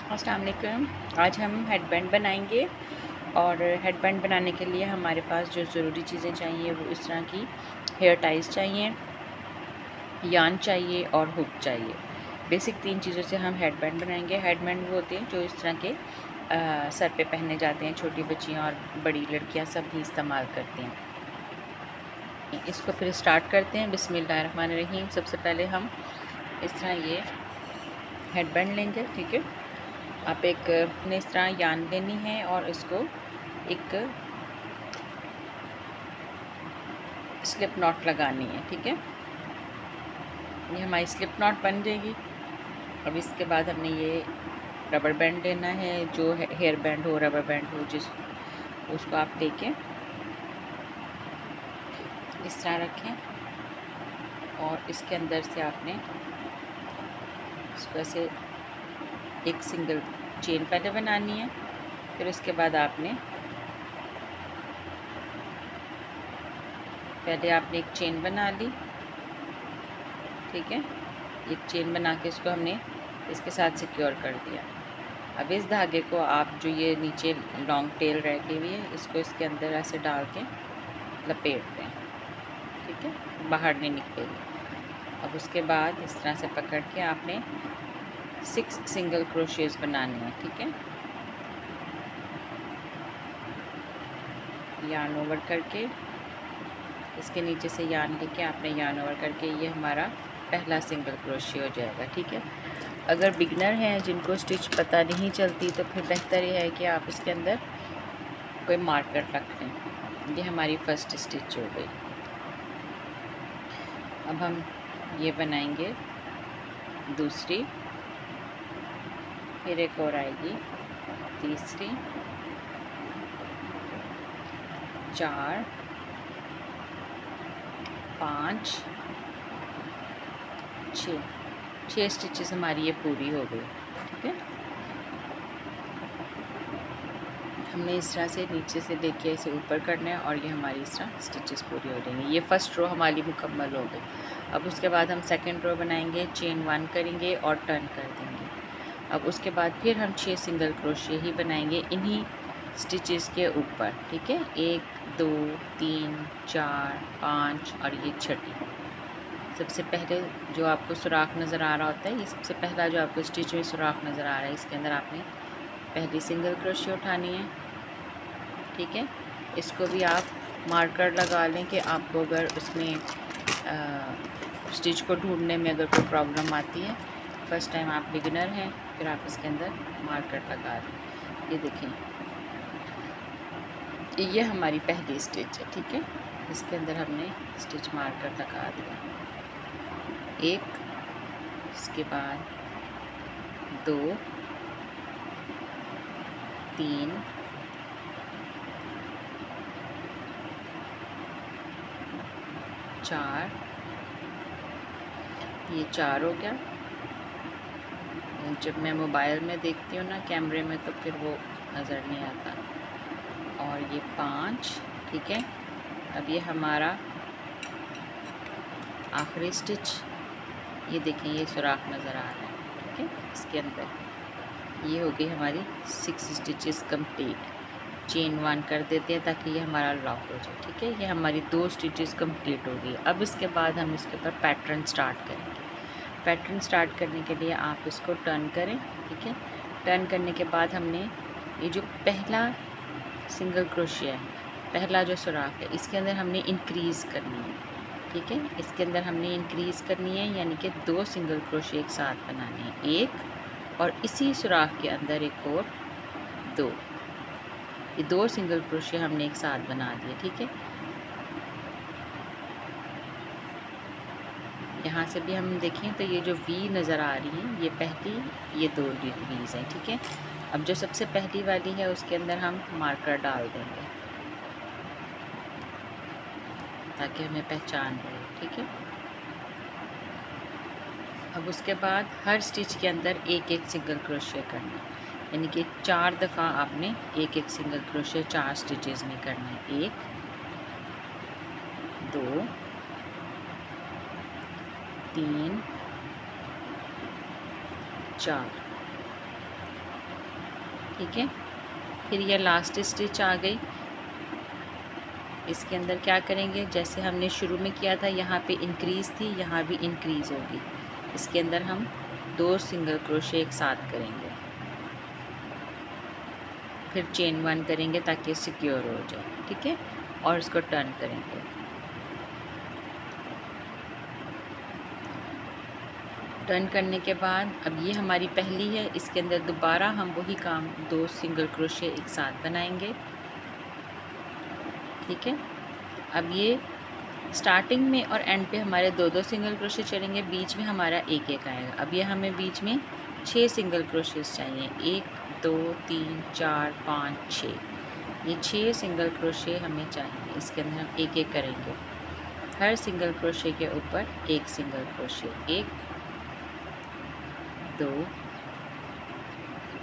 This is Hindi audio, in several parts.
अस्सलाम वालेकुम। आज हम हेडबैंड बनाएंगे और हेडबैंड बनाने के लिए हमारे पास जो ज़रूरी चीज़ें चाहिए वो इस तरह की हेयर टाइज चाहिए, यान चाहिए और हुक चाहिए। बेसिक 3 चीज़ों से हम हेडबैंड बनाएंगे। हेडबैंड वो होते हैं जो इस तरह के सर पे पहने जाते हैं, छोटी बच्चियाँ और बड़ी लड़कियाँ सब भी इस्तेमाल करती हैं। इसको फिर स्टार्ट करते हैं। बिस्मिल्लाहिर्रहमानिर्रहीम। सबसे पहले हम इस तरह ये हेडबैंड लेंगे, ठीक है। आप एक ने इस तरह यान लेनी है और इसको एक स्लिप नॉट लगानी है, ठीक है। ये हमारी स्लिप नॉट बन जाएगी। अब इसके बाद हमने ये रबर बैंड लेना है, जो हेयर बैंड हो, रबर बैंड हो, जिस उसको आप लेके इस तरह रखें और इसके अंदर से आपने इसको ऐसे एक सिंगल चेन पहले बनानी है। फिर उसके बाद आपने एक चेन बना ली, ठीक है। एक चेन बना के इसको हमने इसके साथ सिक्योर कर दिया। अब इस धागे को आप जो ये नीचे लॉन्ग टेल रह गई हुई है, इसको इसके अंदर ऐसे डाल के लपेट दें, ठीक है, बाहर नहीं निकलेगी। अब उसके बाद इस तरह से पकड़ के आपने 6 सिंगल क्रोशेस बनाने हैं, ठीक है। यार्न ओवर करके इसके नीचे से यार्न लेके आपने यार्न ओवर करके ये हमारा पहला सिंगल क्रोशे हो जाएगा, ठीक है। अगर बिगनर हैं जिनको स्टिच पता नहीं चलती तो फिर बेहतर ये है कि आप इसके अंदर कोई मार्कर रख लें। ये हमारी फर्स्ट स्टिच हो गई। अब हम ये बनाएंगे दूसरी, फिर एक और आएगी तीसरी, 4, 5, 6 स्टिचेस हमारी ये पूरी हो गई, ठीक है। हमने इस तरह से नीचे से लेके इसे ऊपर करना है और ये हमारी इस तरह स्टिचेस पूरी हो जाएंगी। ये फर्स्ट रो हमारी मुकम्मल हो गई। अब उसके बाद हम सेकंड रो बनाएंगे, चेन 1 करेंगे और टर्न कर देंगे। अब उसके बाद फिर हम 6 सिंगल क्रोशिया ही बनाएंगे इन्हीं स्टिचेस के ऊपर, ठीक है। 1, 2, 3, 4, 5 और ये छठी। सबसे पहले जो आपको सुराख नज़र आ रहा होता है, ये सबसे पहला जो आपको स्टिच में सुराख नज़र आ रहा है, इसके अंदर आपने पहली सिंगल क्रोशिया उठानी है, ठीक है। इसको भी आप मार्कर लगा लें कि आपको अगर उसमें स्टिच को ढूंढने में अगर कोई प्रॉब्लम आती है, फर्स्ट टाइम आप बिगिनर हैं, फिर आप इसके अंदर मार्कर लगा लें। ये देखें, ये हमारी पहली स्टिच है, ठीक है। इसके अंदर हमने स्टिच मार्कर लगा दिया, एक, इसके बाद 2, 3, 4, ये 4 हो गया। जब मैं मोबाइल में देखती हूँ ना कैमरे में तो फिर वो नज़र नहीं आता। और ये 5, ठीक है। अब ये हमारा आखिरी स्टिच, ये देखें, ये सुराख नज़र आ रहा है, ठीक है। इसके अंदर ये हो गई हमारी 6 स्टिचेस कंप्लीट। चेन 1 कर देते हैं ताकि ये हमारा लॉक हो जाए, ठीक है। ये हमारी 2 स्टिचेस कंप्लीट हो गई। अब इसके बाद हम इसके ऊपर पैटर्न स्टार्ट करेंगे। पैटर्न स्टार्ट करने के लिए आप इसको टर्न करें, ठीक है। टर्न करने के बाद हमने ये जो पहला सिंगल क्रोशिया है, पहला जो सुराख है, इसके अंदर हमने इंक्रीज़ करनी है, ठीक है। इसके अंदर हमने इंक्रीज़ करनी है, यानी कि 2 सिंगल क्रोशिया एक साथ बनाने हैं, एक और इसी सुराख के अंदर एक और 2। ये 2 सिंगल क्रोशिया हमने एक साथ बना दिए, ठीक है। यहाँ से भी हम देखें तो ये जो वी नज़र आ रही है, ये पहली, ये 2 वीज़ हैं, ठीक है। अब जो सबसे पहली वाली है उसके अंदर हम मार्कर डाल देंगे ताकि हमें पहचान रहे, ठीक है। अब उसके बाद हर स्टिच के अंदर एक एक सिंगल क्रोशिया करना है, यानी कि 4 दफ़ा आपने एक एक सिंगल क्रोशिया 4 स्टिचेस में करना है। 1, 2, 3, 4। ठीक है। फिर ये लास्ट स्टिच आ गई। इसके अंदर क्या करेंगे, जैसे हमने शुरू में किया था, यहाँ पे इंक्रीज़ थी, यहाँ भी इंक्रीज़ होगी। इसके अंदर हम 2 सिंगल क्रोशे एक साथ करेंगे, फिर चेन 1 करेंगे ताकि सिक्योर हो जाए। ठीक है, और इसको टर्न करेंगे। टर्न करने के बाद अब ये हमारी पहली है, इसके अंदर दोबारा हम वही काम 2 सिंगल क्रोशे एक साथ बनाएंगे। ठीक है, अब ये स्टार्टिंग में और एंड पे हमारे 2-2 सिंगल क्रोशे चलेंगे, बीच में हमारा एक एक आएगा। अब ये हमें बीच में 6 सिंगल क्रोशेस चाहिए, 1 2 3 4 5 6। ये 6 सिंगल क्रोशे हमें चाहिए। इसके अंदर हम एक एक करेंगे, हर सिंगल क्रोशे के ऊपर एक सिंगल क्रोशे, 1 2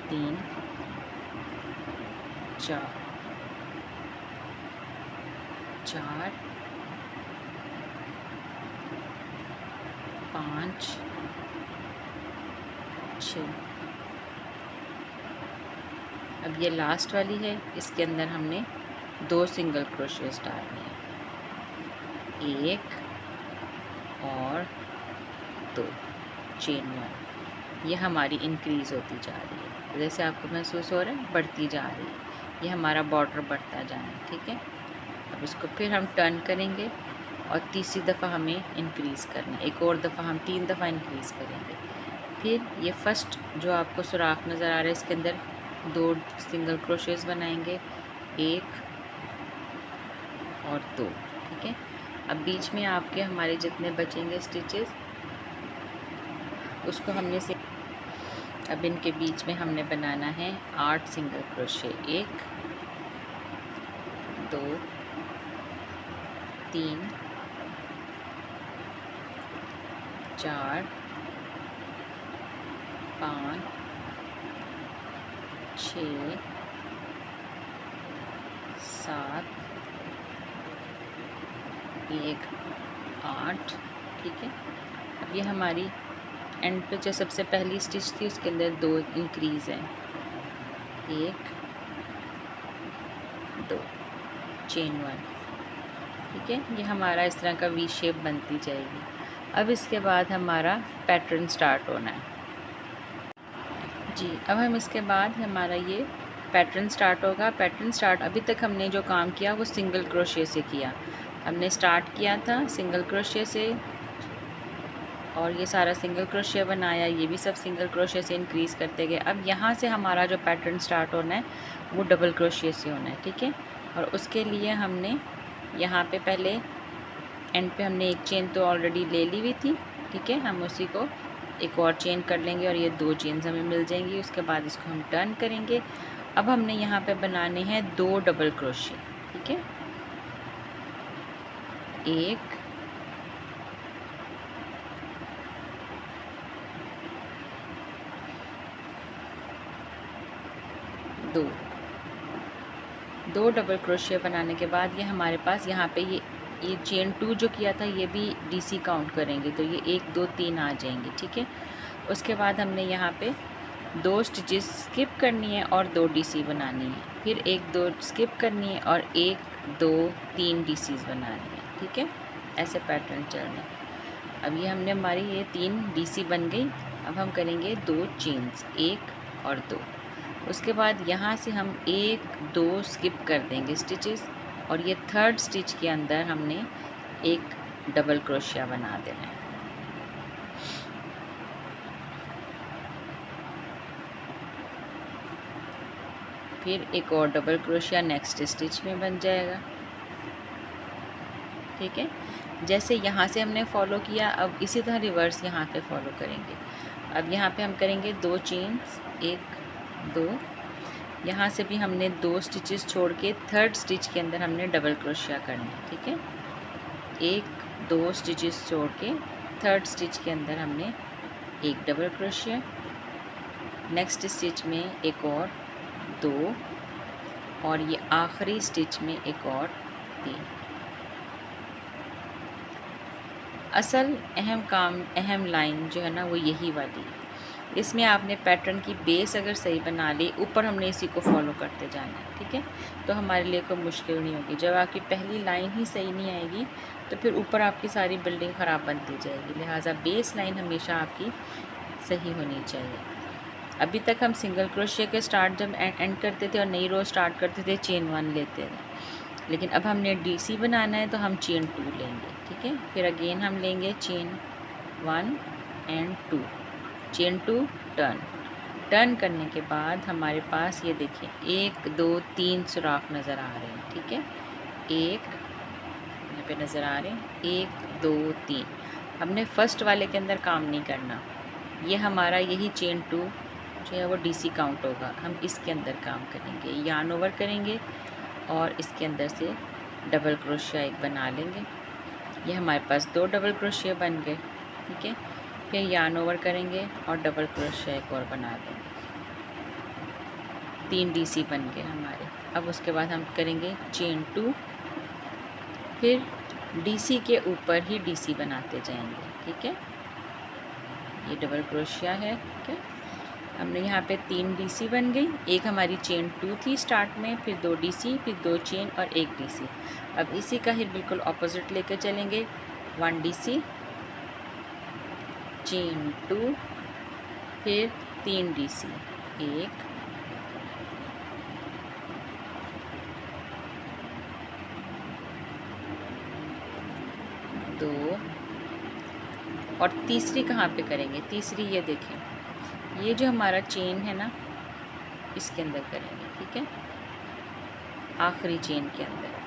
3 4 4 5 6। अब ये लास्ट वाली है, इसके अंदर हमने 2 सिंगल क्रोशेस डालने हैं, 1 और 2, चेन 1। ये हमारी इंक्रीज़ होती जा रही है, जैसे आपको महसूस हो रहा है, बढ़ती जा रही है। ये हमारा बॉर्डर बढ़ता जा रहा है। ठीक है, अब इसको फिर हम टर्न करेंगे और तीसरी दफ़ा हमें इंक्रीज़ करना है। एक और दफ़ा हम 3 दफ़ा इंक्रीज़ करेंगे। फिर ये फर्स्ट जो आपको सुराख नज़र आ रहा है, इसके अंदर 2 सिंगल क्रोशेस बनाएंगे, 1 और 2। ठीक है, अब बीच में आपके हमारे जितने बचेंगे स्टिचेस, उसको हमने से अब इनके बीच में हमने बनाना है 8 सिंगल क्रोशे, 1 2 3 4 5 6 7 1 8। ठीक है, अब ये हमारी एंड पे जो सबसे पहली स्टिच थी, उसके अंदर 2 इंक्रीज़ हैं, 1 2, चेन 1। ठीक है, ये हमारा इस तरह का वी शेप बनती जाएगी। अब इसके बाद हमारा पैटर्न स्टार्ट होना है जी। अब हम इसके बाद हमारा ये पैटर्न स्टार्ट होगा। पैटर्न स्टार्ट अभी तक हमने जो काम किया वो सिंगल क्रोशे से किया। हमने स्टार्ट किया था सिंगल क्रोशे से और ये सारा सिंगल क्रोशे बनाया, ये भी सब सिंगल क्रोशे से इंक्रीज़ करते गए। अब यहाँ से हमारा जो पैटर्न स्टार्ट होना है वो डबल क्रोशे से होना है। ठीक है, और उसके लिए हमने यहाँ पे पहले एंड पे हमने एक चेन तो ऑलरेडी ले ली हुई थी। ठीक है, हम उसी को एक और चेन कर लेंगे और ये 2 चेन्स हमें मिल जाएंगी। उसके बाद इसको हम टर्न करेंगे। अब हमने यहाँ पे बनाने हैं 2 डबल क्रोशे। ठीक है, 1 2 डबल क्रोशे बनाने के बाद ये हमारे पास यहाँ पे ये चेन 2 जो किया था ये भी डीसी काउंट करेंगे, तो ये 1 2 3 आ जाएंगे। ठीक है, उसके बाद हमने यहाँ पे 2 स्टिचेस स्किप करनी है और 2 डीसी बनानी है, फिर 1 2 स्किप करनी है और 1 2 3 डीसीज बनानी है। ठीक है, ऐसे पैटर्न चलने। अब ये हमने हमारी ये 3 डीसी बन गई। अब हम करेंगे 2 चेन्स, 1 और 2। उसके बाद यहाँ से हम 1 2 स्किप कर देंगे स्टिचेस और ये थर्ड स्टिच के अंदर हमने एक डबल क्रोशिया बना देना है। फिर एक और डबल क्रोशिया नेक्स्ट स्टिच में बन जाएगा। ठीक है, जैसे यहाँ से हमने फॉलो किया, अब इसी तरह रिवर्स यहाँ पे फॉलो करेंगे। अब यहाँ पे हम करेंगे 2 चेन्स, 1 2। यहाँ से भी हमने 2 स्टिचेस छोड़ के थर्ड स्टिच के अंदर हमने डबल क्रोशिया करना है। ठीक है, 1 2 स्टिचेस छोड़ के थर्ड स्टिच के अंदर हमने एक डबल क्रोशिया, नेक्स्ट स्टिच में एक और 2 और ये आखिरी स्टिच में एक और 3। असल अहम लाइन जो है ना वो यही वाली है। इसमें आपने पैटर्न की बेस अगर सही बना ली, ऊपर हमने इसी को फॉलो करते जाना है, ठीक है। तो हमारे लिए कोई मुश्किल नहीं होगी। जब आपकी पहली लाइन ही सही नहीं आएगी तो फिर ऊपर आपकी सारी बिल्डिंग ख़राब बनती जाएगी। लिहाजा बेस लाइन हमेशा आपकी सही होनी चाहिए। अभी तक हम सिंगल क्रोशिया के स्टार्ट जब एंड करते थे और नई रो स्टार्ट करते थे, चेन 1 लेते थे, लेकिन अब हमने डीसी बनाना है तो हम चेन 2 लेंगे, ठीक है। फिर अगेन हम लेंगे चेन 1 एंड 2, चेन 2, टर्न करने के बाद हमारे पास ये देखिए 1 2 3 सुराख नज़र आ रहे हैं, ठीक है। एक यहाँ पे नज़र आ रहे हैं, 1 2 3। हमने फर्स्ट वाले के अंदर काम नहीं करना, ये हमारा यही चेन 2 जो है वो डीसी काउंट होगा। हम इसके अंदर काम करेंगे, यार्न ओवर करेंगे और इसके अंदर से डबल क्रोशिया एक बना लेंगे। ये हमारे पास 2 डबल क्रोशिया बन गए, ठीक है। फिर यार्न ओवर करेंगे और डबल क्रोशिया एक और बना देंगे, 3 डीसी बन गए हमारे। अब उसके बाद हम करेंगे चेन 2, फिर डीसी के ऊपर ही डीसी बनाते जाएंगे, ठीक है। ये डबल क्रोशिया है, ठीक है। हमने यहाँ पे 3 डीसी बन गई। एक हमारी चेन 2 थी स्टार्ट में, फिर 2 डीसी, फिर 2 चेन और 1 डीसी। अब इसी का ही बिल्कुल ऑपोजिट लेकर चलेंगे, 1 डीसी, चेन 2, फिर 3 डीसी, 1 2 और तीसरी कहाँ पे करेंगे? तीसरी ये देखें, ये जो हमारा चेन है ना, इसके अंदर करेंगे, ठीक है, आखिरी चेन के अंदर।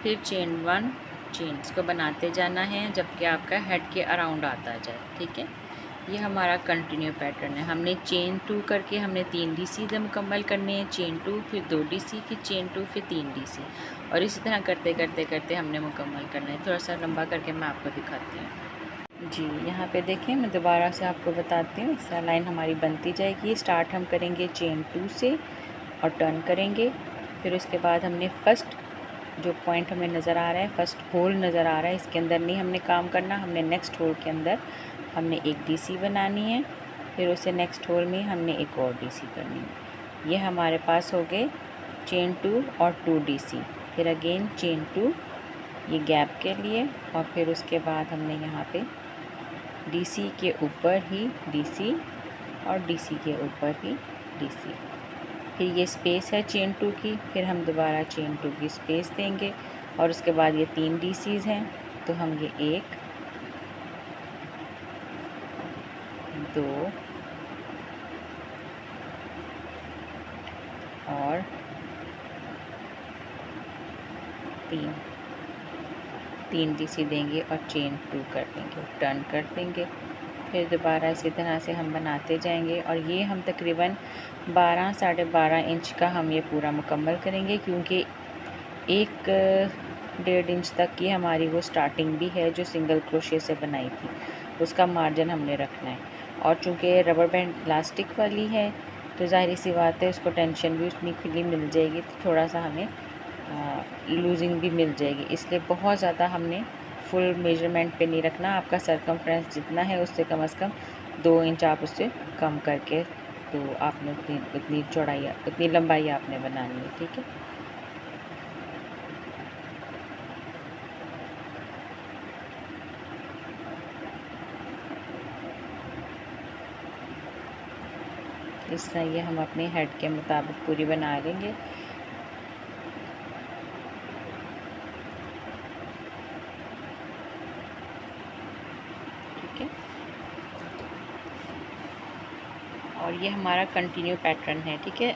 फिर चेन 1, चेन्स को बनाते जाना है जबकि आपका हेड के अराउंड आता जाए, ठीक है। ये हमारा कंटिन्यू पैटर्न है। हमने चेन 2 करके हमने 3 डीसी जब मुकम्मल करने हैं, चेन 2, फिर 2 डीसी, फिर चेन 2, फिर 3 डीसी, और इसी तरह करते करते करते हमने मुकम्मल करना है। थोड़ा सा लंबा करके मैं आपको दिखाती हूँ जी। यहाँ पे देखें, मैं दोबारा से आपको बताती हूँ। इस लाइन हमारी बनती जाएगी। स्टार्ट हम करेंगे चेन 2 से और टर्न करेंगे। फिर उसके बाद हमने फर्स्ट जो पॉइंट हमें नज़र आ रहा है, फर्स्ट होल नज़र आ रहा है, इसके अंदर नहीं हमने काम करना, हमने नेक्स्ट होल के अंदर हमने एक डीसी बनानी है। फिर उसे नेक्स्ट होल में हमने एक और डीसी करनी है। ये हमारे पास हो गए चेन 2 और 2 डीसी, फिर अगेन चेन 2, ये गैप के लिए, और फिर उसके बाद हमने यहाँ पे डीसी के ऊपर ही डीसी और डीसी के ऊपर ही डीसी। फिर ये स्पेस है चेन 2 की, फिर हम दोबारा चेन 2 की स्पेस देंगे, और उसके बाद ये 3 डीसीज़ हैं, तो हम ये 1 2 और 3 डीसी देंगे और चेन 2 कर देंगे, टर्न कर देंगे। फिर दोबारा इसी तरह से हम बनाते जाएंगे, और ये हम तकरीबन 12 साढ़े 12 इंच का हम ये पूरा मुकम्मल करेंगे, क्योंकि 1.5 इंच तक की हमारी वो स्टार्टिंग भी है जो सिंगल क्रोशिया से बनाई थी, उसका मार्जिन हमने रखना है। और चूँकि रबर बैंड इलास्टिक वाली है तो ज़ाहिर सी बात है उसको टेंशन भी उतनी खुली मिल जाएगी, तो थोड़ा सा हमें लूजिंग भी मिल जाएगी। इसलिए बहुत ज़्यादा हमने फुल मेजरमेंट पे नहीं रखना। आपका सरकमफ्रेंस जितना है उससे कम से कम 2 इंच आप उससे कम करके, तो आपने उतनी चौड़ाई उतनी लंबाई आपने बनानी है, ठीक है। इस तरह ये हम अपने हेड के मुताबिक पूरी बना लेंगे। ठीक है, और ये हमारा कंटिन्यू पैटर्न है, ठीक है।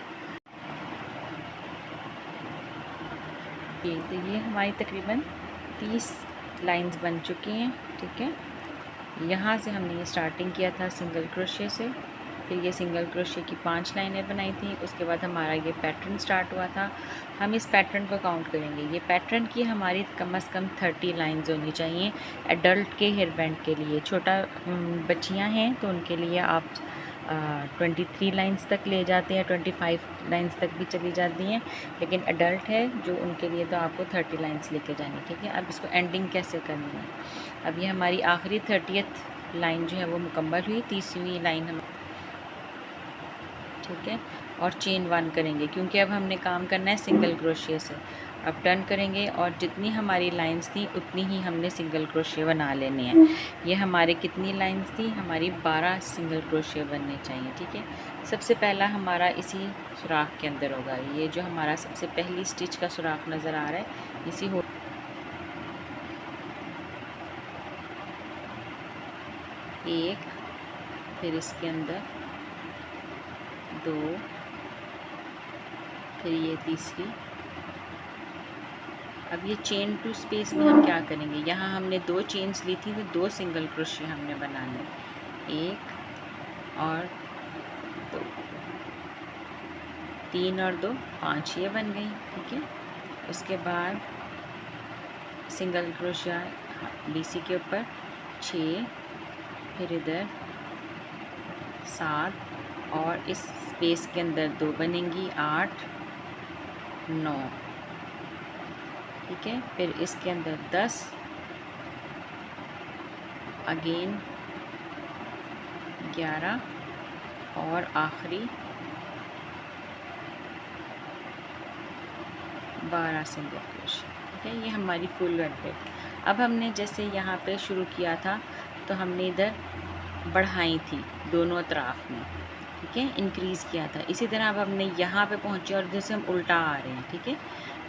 तो ये हमारी तकरीबन 30 लाइंस बन चुकी हैं, ठीक है। यहाँ से हमने ये स्टार्टिंग किया था सिंगल क्रोशिया से, फिर ये सिंगल क्रोशिया की 5 लाइनें बनाई थी। उसके बाद हमारा ये पैटर्न स्टार्ट हुआ था। हम इस पैटर्न को काउंट करेंगे। ये पैटर्न की हमारी कम से कम 30 लाइंस होनी चाहिए एडल्ट के हेयर बैंड के लिए। छोटा बच्चियाँ हैं तो उनके लिए आप 23 लाइंस तक ले जाते हैं, 25 लाइंस तक भी चली जाती हैं, लेकिन अडल्ट है जो उनके लिए तो आपको 30 लाइंस लेके जानी, ठीक है। अब इसको एंडिंग कैसे करनी है, अब ये हमारी आखिरी 30th लाइन जो है वो मुकम्मल हुई, 30वीं लाइन हम, ठीक है। और चेन 1 करेंगे क्योंकि अब हमने काम करना है सिंगल क्रोशिया से। अब टर्न करेंगे और जितनी हमारी लाइंस थी उतनी ही हमने सिंगल क्रोशिया बना लेने हैं। ये हमारे कितनी लाइंस थी, हमारी 12 सिंगल क्रोशिया बनने चाहिए, ठीक है। सबसे पहला हमारा इसी सुराख के अंदर होगा, ये जो हमारा सबसे पहली स्टिच का सुराख नज़र आ रहा है इसी हो, एक, फिर इसके अंदर 2, फिर ये तीसरी। अब ये चेन 2 स्पेस में हम क्या करेंगे, यहाँ हमने 2 चेन्स ली थी तो 2 सिंगल क्रोशिया हमने बनाने, 1 और 2, 3 और 2 5 ये बन गई, ठीक है। उसके बाद सिंगल क्रोशिया BC के ऊपर 6, फिर इधर 7 और इस स्पेस के अंदर 2 बनेंगी, 8 9, ठीक है। फिर इसके अंदर 10, अगेन 11 और आखिरी 12 सिंगल क्रोशिया, ठीक है। ये हमारी फुल वन पे। अब हमने जैसे यहाँ पे शुरू किया था तो हमने इधर बढ़ाई थी दोनों तरफ में, ठीक है, इंक्रीज़ किया था। इसी तरह अब हमने यहाँ पे पहुँचे और जैसे हम उल्टा आ रहे हैं, ठीक है।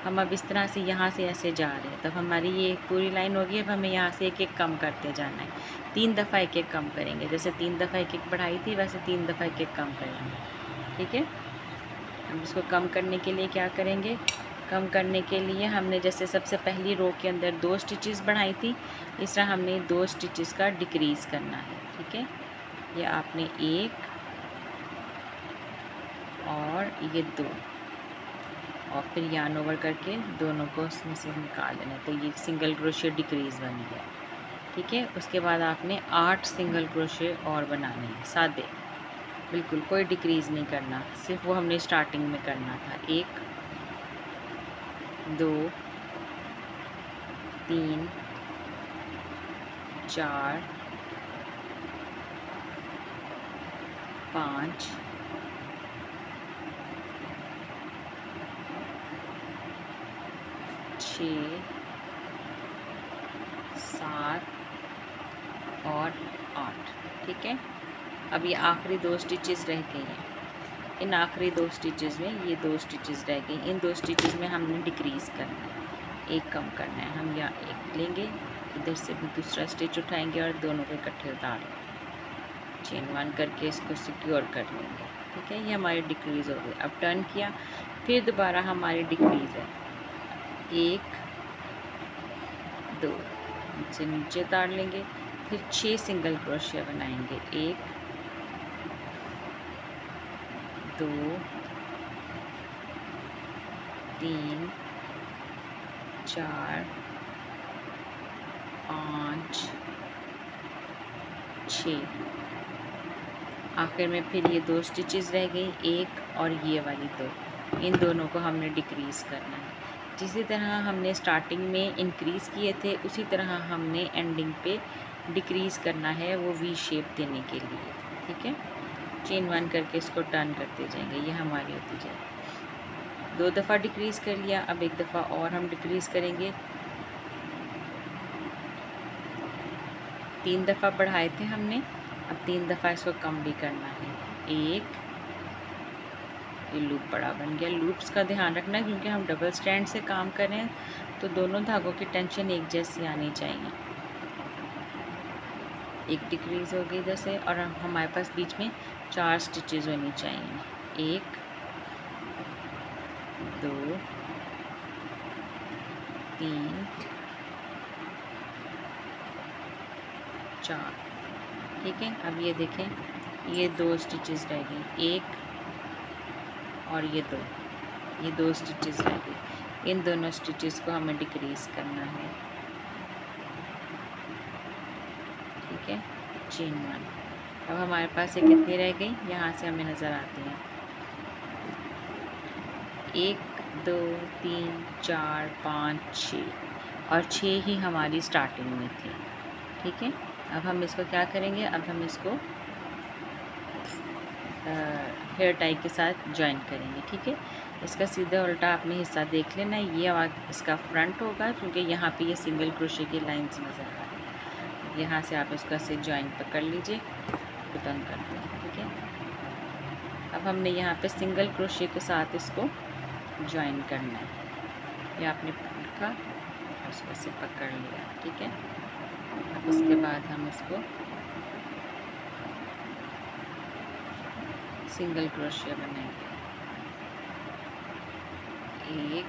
हम अब इस तरह से यहाँ से ऐसे जा रहे हैं, तब हमारी ये पूरी लाइन होगी। अब हमें यहाँ से एक एक कम करते जाना है, 3 दफ़ा एक एक कम करेंगे, जैसे 3 दफ़ा एक एक बढ़ाई थी वैसे 3 दफ़ा एक एक कम करेंगे, ठीक है। हम इसको कम करने के लिए क्या करेंगे, कम करने के लिए हमने जैसे सबसे पहली रो के अंदर 2 स्टिचेस बढ़ाई थी, इस तरह हमने 2 स्टिचेस का डिक्रीज़ करना है, ठीक है। ये आपने 1 और ये 2 और फिर यार्न ओवर करके दोनों को उसमें से निकाल लेना, तो ये सिंगल क्रोशिया डिक्रीज़ बन गया, ठीक है। उसके बाद आपने 8 सिंगल क्रोशिया और बनाने हैं सादे, बिल्कुल कोई डिक्रीज़ नहीं करना, सिर्फ वो हमने स्टार्टिंग में करना था। 1 2 3 4 5 6 7 और 8, ठीक है। अब ये आखिरी 2 स्टिचेस रह गई हैं, इन आखिरी 2 स्टिचेस में ये 2 स्टिचेस रह गई, इन 2 स्टिचेस में हमने डिक्रीज़ करना है, एक कम करना है। हम यहाँ एक लेंगे, इधर से भी दूसरा स्टिच उठाएंगे और दोनों को इकट्ठे उतार लेंगे, चेन 1 करके इसको सिक्योर कर लेंगे, ठीक है। ये हमारी डिक्रीज़ हो गई। अब टर्न किया, फिर दोबारा हमारी डिक्रीज़ है, 1 2 से नीचे उतार लेंगे, फिर 6 सिंगल क्रोशिया बनाएंगे, 1 2 3 4 5 6, आखिर में फिर ये 2 स्टिचेस रह गई, 1 और ये वाली 2, इन दोनों को हमने डिक्रीज़ करना है। जिसी तरह हमने स्टार्टिंग में इंक्रीज़ किए थे उसी तरह हमने एंडिंग पे डिक्रीज़ करना है, वो वी शेप देने के लिए, ठीक है। चेन 1 करके इसको टर्न करते जाएंगे, ये हमारी होती जाएगी। 2 दफ़ा डिक्रीज़ कर लिया, अब एक दफ़ा और हम डिक्रीज़ करेंगे, 3 दफ़ा बढ़ाए थे हमने, अब 3 दफ़ा इसको कम भी करना है। 1, ये लूप बड़ा बन गया। लूप्स का ध्यान रखना क्योंकि हम डबल स्टैंड से काम करें तो दोनों धागों की टेंशन एक जैसी आनी चाहिए। एक डिक्रीज़ होगी इधर से और हमारे पास बीच में 4 स्टिचेस होनी चाहिए, 1 2 3 4, ठीक है। अब ये देखें, ये 2 स्टिचेस रह गई, 1 और ये 2 स्टिचेस रह गई। इन दोनों स्टिचेस को हमें डिक्रीज़ करना है, ठीक है, चेन 1। अब हमारे पास ये कितनी रह गई, यहाँ से हमें नज़र आती हैं 1 2 3 4 5 6 और 6 ही हमारी स्टार्टिंग में थी। ठीक है, अब हम इसको क्या करेंगे, अब हम इसको हेयर टाई के साथ जॉइन करेंगे। ठीक है, इसका सीधा उल्टा आपने हिस्सा देख लेना, ये इसका फ्रंट होगा क्योंकि यहाँ पे ये सिंगल क्रोशे की लाइंस नज़र आ रही है। यहाँ से आप इसको ऐसे जॉइन पकड़ लीजिए, बंद कर दें। ठीक है, अब हमने यहाँ पे सिंगल क्रोशे के साथ इसको जॉइन करना है। ये आपने रखा और उसको ऐसे पकड़ लिया। ठीक है, अब उसके बाद हम इसको सिंगल क्रोशिया बनाएंगे। 1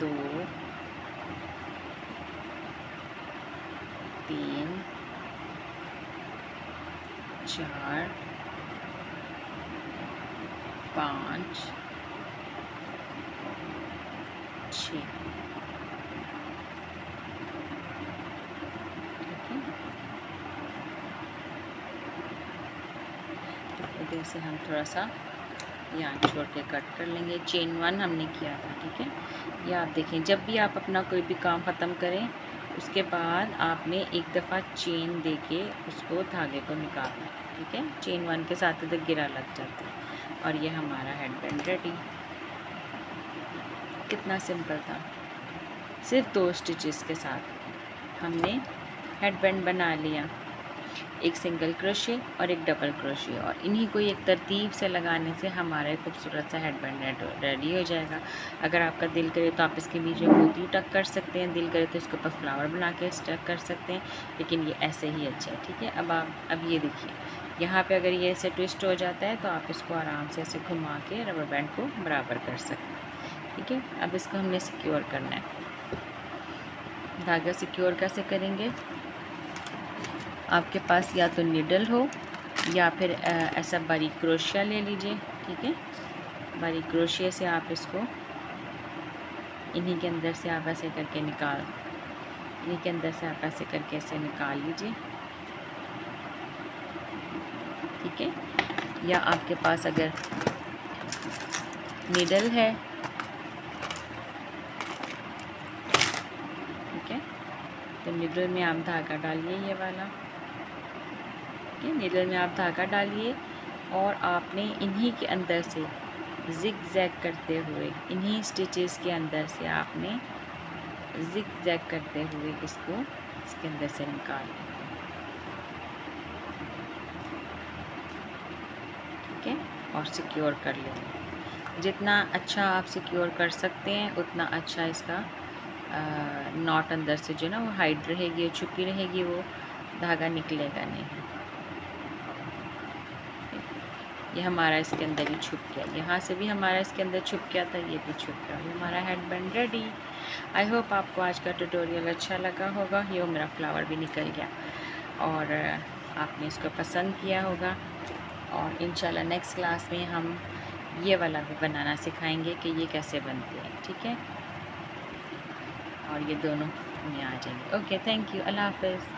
2 3 4 5 6। इधर से हम थोड़ा सा यहाँ छोड़ के कट कर लेंगे। चेन 1 हमने किया था। ठीक है, ये आप देखें, जब भी आप अपना कोई भी काम ख़त्म करें उसके बाद आपने एक दफ़ा चेन देके उसको धागे को निकालना है। ठीक है, चेन 1 के साथ इधर गिरा लग जाता है। और ये हमारा हेडबैंड रेडी। कितना सिंपल था, सिर्फ 2 स्टिचेस के साथ हमने हेडबैंड बना लिया, एक सिंगल क्रोशे और एक डबल क्रोशे, और इन्हीं को एक तरतीब से लगाने से हमारा खूबसूरत सा हेडबैंड रेडी हो जाएगा। अगर आपका दिल करे तो आप इसके बीच में मोती टक कर सकते हैं, दिल करे तो इसके ऊपर फ्लावर बना के स्टक कर सकते हैं, लेकिन ये ऐसे ही अच्छा है। ठीक है, अब ये देखिए, यहाँ पे अगर ये ऐसे ट्विस्ट हो जाता है तो आप इसको आराम से ऐसे घुमा के रबर बैंड को बराबर कर सकते हैं। ठीक है, अब इसको हमने सिक्योर करना है। धागा सिक्योर कैसे करेंगे, आपके पास या तो नीडल हो या फिर ऐसा बारीक क्रोशिया ले लीजिए। ठीक है, बारीक क्रोशिया से आप इसको इन्हीं के अंदर से आप ऐसे करके इन्हीं के अंदर से आप ऐसे करके ऐसे निकाल लीजिए। ठीक है, या आपके पास अगर नीडल है, ठीक है, तो नीडल में आप धागा डालिए, ये वाला। ठीक है, नीडल में आप धागा डालिए और आपने इन्हीं के अंदर से जिग जैग करते हुए, इन्हीं स्टिचेस के अंदर से आपने जिग जैग करते हुए इसको इसके अंदर से निकाल लें। ठीक है, और सिक्योर कर लें। जितना अच्छा आप सिक्योर कर सकते हैं उतना अच्छा इसका नॉट अंदर से जो ना वो हाइड रहेगी, छुपी रहेगी, वो धागा निकलेगा नहीं। ये हमारा इसके अंदर ही छुप गया, यहाँ से भी हमारा इसके अंदर छुप गया था, ये भी छुप गया। ये हमारा हेडबैंड रेडी। आई होप आपको आज का ट्यूटोरियल अच्छा लगा होगा। ये मेरा फ्लावर भी निकल गया और आपने इसको पसंद किया होगा। और इंशाल्लाह नेक्स्ट क्लास में हम ये वाला भी बनाना सिखाएंगे कि ये कैसे बनते हैं। ठीक है, और ये दोनों में आ जाएंगे। ओके, थैंक यू, अल्लाह हाफ़िज़।